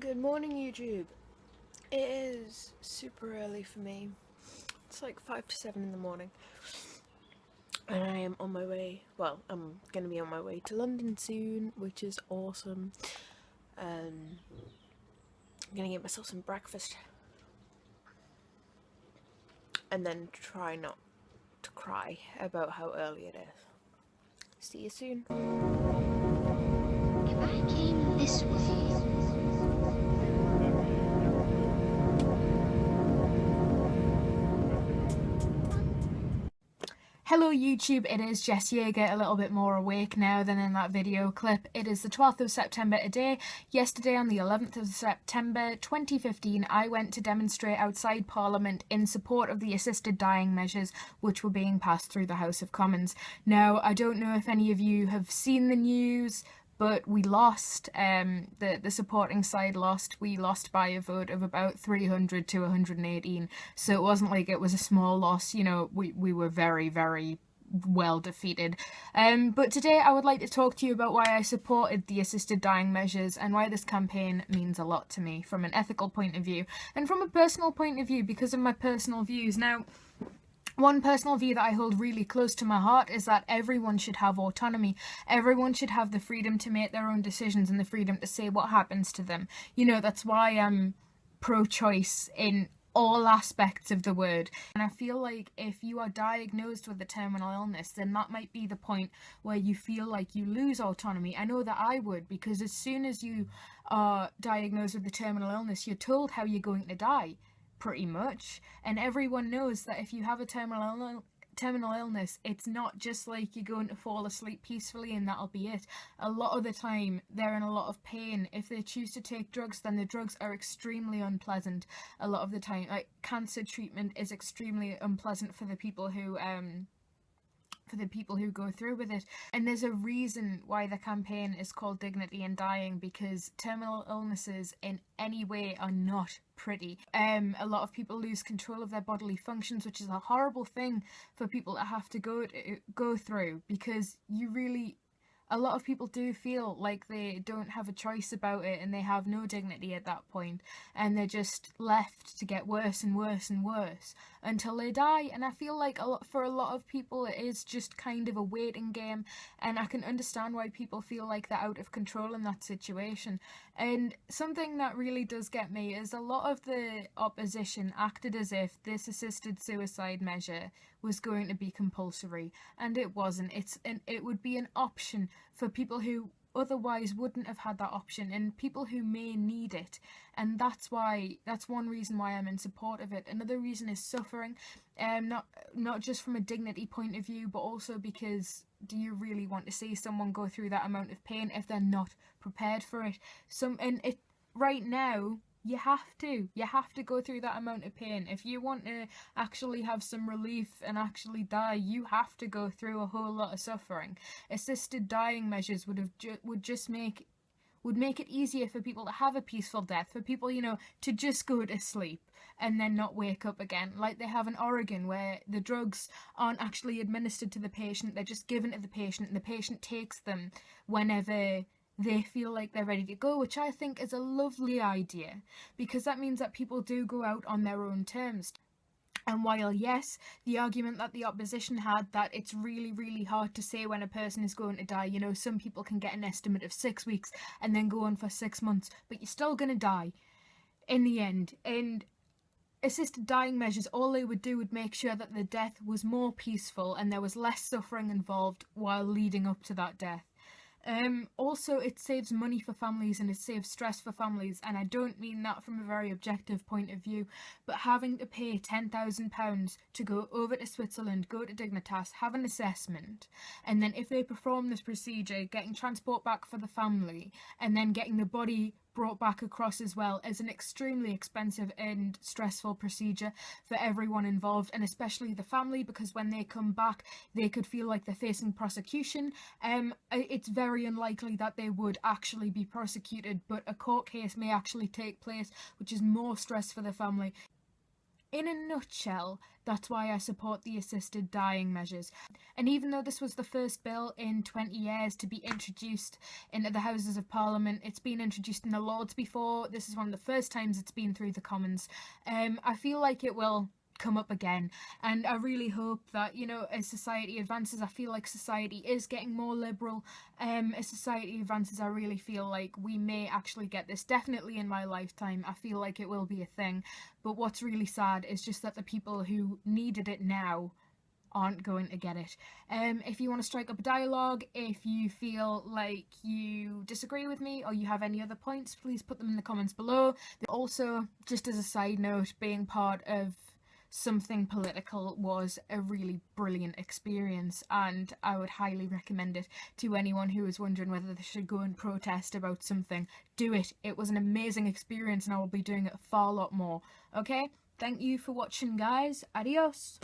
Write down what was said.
Good morning, YouTube. It is super early for me. It's like 5 to 7 in the morning. And I am on my way. Well, I'm going to be on my way to London soon, which is awesome. I'm going to get myself some breakfast. And then try not to cry about how early it is. See you soon. If I came this way. Hello YouTube, it is Jess Jaeger, a little bit more awake now than in that video clip. It is the 12th of September today. Yesterday on the 11th of September 2015, I went to demonstrate outside Parliament in support of the assisted dying measures which were being passed through the House of Commons. Now, I don't know if any of you have seen the news, but we lost. The supporting side lost. We lost by a vote of about 300 to 118. So it wasn't like it was a small loss. You know, we were very, very well defeated. But today I would like to talk to you about why I supported the assisted dying measures and why this campaign means a lot to me from an ethical point of view and from a personal point of view because of my personal views. Now, one personal view that I hold really close to my heart is that everyone should have autonomy. Everyone should have the freedom to make their own decisions and the freedom to say what happens to them. You know, that's why I'm pro-choice in all aspects of the word. And I feel like if you are diagnosed with a terminal illness, then that might be the point where you feel like you lose autonomy. I know that I would, because as soon as you are diagnosed with a terminal illness, you're told how you're going to die. Pretty much, and everyone knows that if you have a terminal illness, it's not just like you're going to fall asleep peacefully and that'll be it. A lot of the time they're in a lot of pain. If they choose to take drugs, then the drugs are extremely unpleasant. A lot of the time, like cancer treatment is extremely unpleasant for the people who go through with it. And there's a reason why the campaign is called Dignity in Dying, because terminal illnesses in any way are not pretty. A lot of people lose control of their bodily functions, which is a horrible thing for people to have to go through, because a lot of people do feel like they don't have a choice about it and they have no dignity at that point, and they're just left to get worse and worse and worse until they die. And I feel like for a lot of people it is just kind of a waiting game, and I can understand why people feel like they're out of control in that situation. And something that really does get me is a lot of the opposition acted as if this assisted suicide measure was going to be compulsory, and it wasn't. It would be an option for people who otherwise wouldn't have had that option, and people who may need it. And that's one reason why I'm in support of it. Another reason is suffering, not just from a dignity point of view, but also because do you really want to see someone go through that amount of pain if they're not prepared for it? Right now you have to go through that amount of pain. If you want to actually have some relief and actually die, you have to go through a whole lot of suffering. Assisted dying measures would make it easier for people to have a peaceful death, for people, you know, to just go to sleep and then not wake up again, like they have in Oregon, where the drugs aren't actually administered to the patient, they're just given to the patient, and the patient takes them whenever they feel like they're ready to go, which I think is a lovely idea, because that means that people do go out on their own terms. And while, yes, the argument that the opposition had, that it's really, really hard to say when a person is going to die, you know, some people can get an estimate of 6 weeks and then go on for 6 months, but you're still going to die in the end. And assisted dying measures, all they would do would make sure that the death was more peaceful and there was less suffering involved while leading up to that death. Also, it saves money for families and it saves stress for families, and I don't mean that from a very objective point of view, but having to pay £10,000 to go over to Switzerland, go to Dignitas, have an assessment, and then if they perform this procedure, getting transport back for the family, and then getting the body brought back across as well, is an extremely expensive and stressful procedure for everyone involved, and especially the family, because when they come back they could feel like they're facing prosecution. It's very unlikely that they would actually be prosecuted, but a court case may actually take place, which is more stress for the family. in a nutshell, that's why I support the assisted dying measures. And even though this was the first bill in 20 years to be introduced into the Houses of Parliament, it's been introduced in the Lords before. This is one of the first times it's been through the Commons. I feel like it will come up again, and I really hope that, you know, as society advances, I feel like society is getting more liberal. As society advances, I really feel like we may actually get this, definitely in my lifetime. I feel like it will be a thing, but what's really sad is just that the people who needed it now aren't going to get it. If you want to strike up a dialogue, if you feel like you disagree with me or you have any other points, please put them in the comments below. Also, just as a side note, being part of something political was a really brilliant experience, and I would highly recommend it to anyone who is wondering whether they should go and protest about something. Do it. It was an amazing experience, and I will be doing it a far lot more. Okay, thank you for watching, guys. Adios.